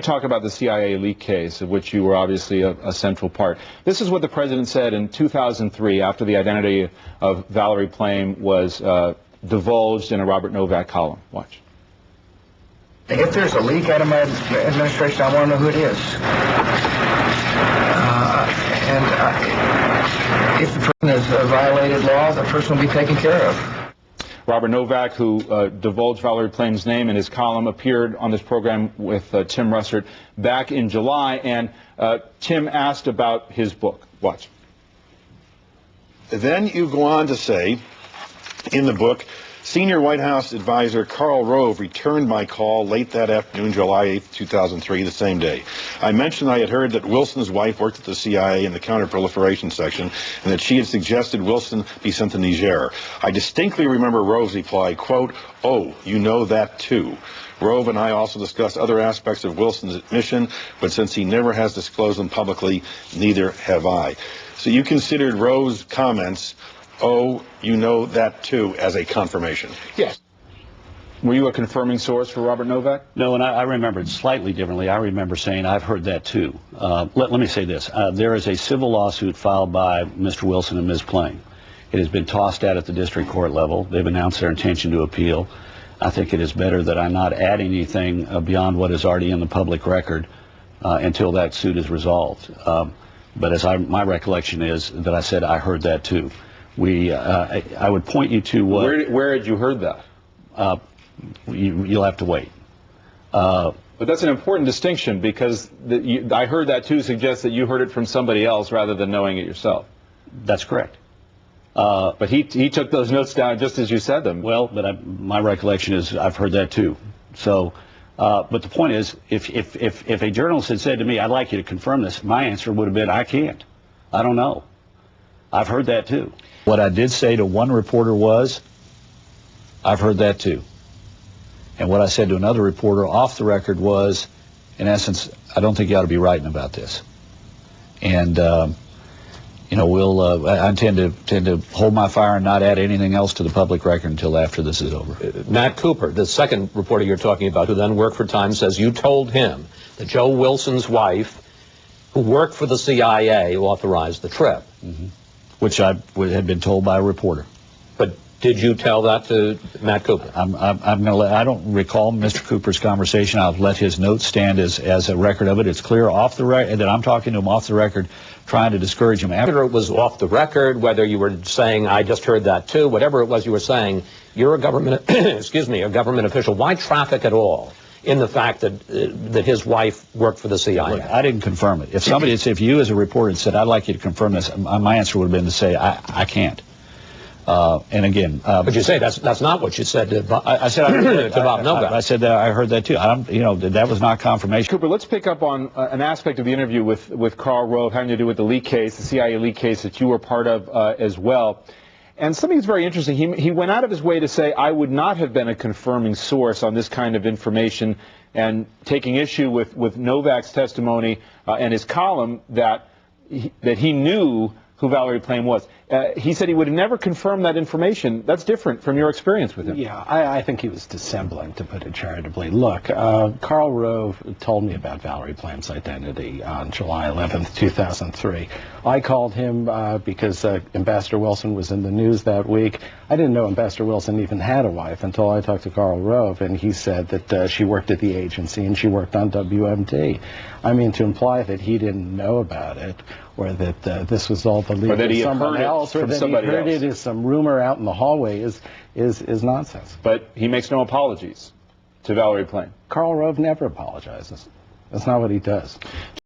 Talk about the CIA leak case, of which you were obviously a central part. This is what the president said in 2003 after the identity of Valerie Plame was divulged in a Robert Novak column. Watch. If there's a leak out of my administration, I want to know who it is. If the person has violated law, the person will be taken care of. Robert Novak, who divulged Valerie Plame's name in his column, appeared on this program with Tim Russert back in July, and Tim asked about his book. Watch. Then you go on to say, in the book, senior White House advisor Karl Rove returned my call late that afternoon, July 8, 2003, the same day. I mentioned I had heard that Wilson's wife worked at the CIA in the counterproliferation section and that she had suggested Wilson be sent to Niger. I distinctly remember Rove's reply, quote, "Oh, you know that too." Rove and I also discussed other aspects of Wilson's admission, but since he never has disclosed them publicly, neither have I. So you considered Rove's comments, "Oh, you know that too," as a confirmation? Yes. Were you a confirming source for Robert Novak? No, and I remember it slightly differently. I remember saying, I've heard that too. Let me say this. There is a civil lawsuit filed by Mr. Wilson and Ms. Plame. It has been tossed out at the district court level. They've announced their intention to appeal. I think it is better that I not add anything beyond what is already in the public record until that suit is resolved. But as my recollection is that I said I heard that too. I would point you to what... Where had you heard that? You'll have to wait. But that's an important distinction, because I heard that too suggests that you heard it from somebody else rather than knowing it yourself. That's correct. But he took those notes down just as you said them. Well, but my recollection is I've heard that too. So, but the point is, if a journalist had said to me, "I'd like you to confirm this," my answer would have been, "I can't. I don't know. I've heard that too." What I did say to one reporter was, "I've heard that too." And what I said to another reporter off the record was, in essence, "I don't think you ought to be writing about this." And you know, I intend to hold my fire and not add anything else to the public record until after this is over. Matt Cooper, the second reporter you're talking about, who then worked for Time, says you told him that Joe Wilson's wife, who worked for the CIA, authorized the trip. Mm-hmm. Which I had been told by a reporter. But did you tell that to Matt Cooper? I'm going to let, I don't recall Mr. Cooper's conversation. I'll let his notes stand as a record of it. It's clear off the record that I'm talking to him off the record, trying to discourage him. Whether it was off the record, whether you were saying, "I just heard that too," whatever it was you were saying, you're a government, excuse me, a government official. Why traffic at all in the fact that his wife worked for the CIA? Look, I didn't confirm it. If somebody had said, if you as a reporter had said, "I'd like you to confirm this," my answer would have been to say, I can't. And again, but you say that's not what you said to Bob. I said I heard to Bob Novak. I said that I heard that too. You know, that was not confirmation. Cooper, let's pick up on an aspect of the interview with Karl Rove having to do with the leak case, the CIA leak case that you were part of as well. And something that's very interesting, he went out of his way to say, "I would not have been a confirming source on this kind of information," and taking issue with Novak's testimony and his column that he knew who Valerie Plame was. He said he would have never confirmed that information. That's different from your experience with him. Yeah, I think he was dissembling, to put it charitably. Look, Karl Rove told me about Valerie Plame's identity on July 11th, 2003. I called him because Ambassador Wilson was in the news that week. I didn't know Ambassador Wilson even had a wife until I talked to Karl Rove, and he said that she worked at the agency and she worked on WMD. I mean, to imply that he didn't know about it, or that this was all the leak of someone else, or that he heard it as some rumor out in the hallway is nonsense. But he makes no apologies to Valerie Plame. Karl Rove never apologizes. That's not what he does.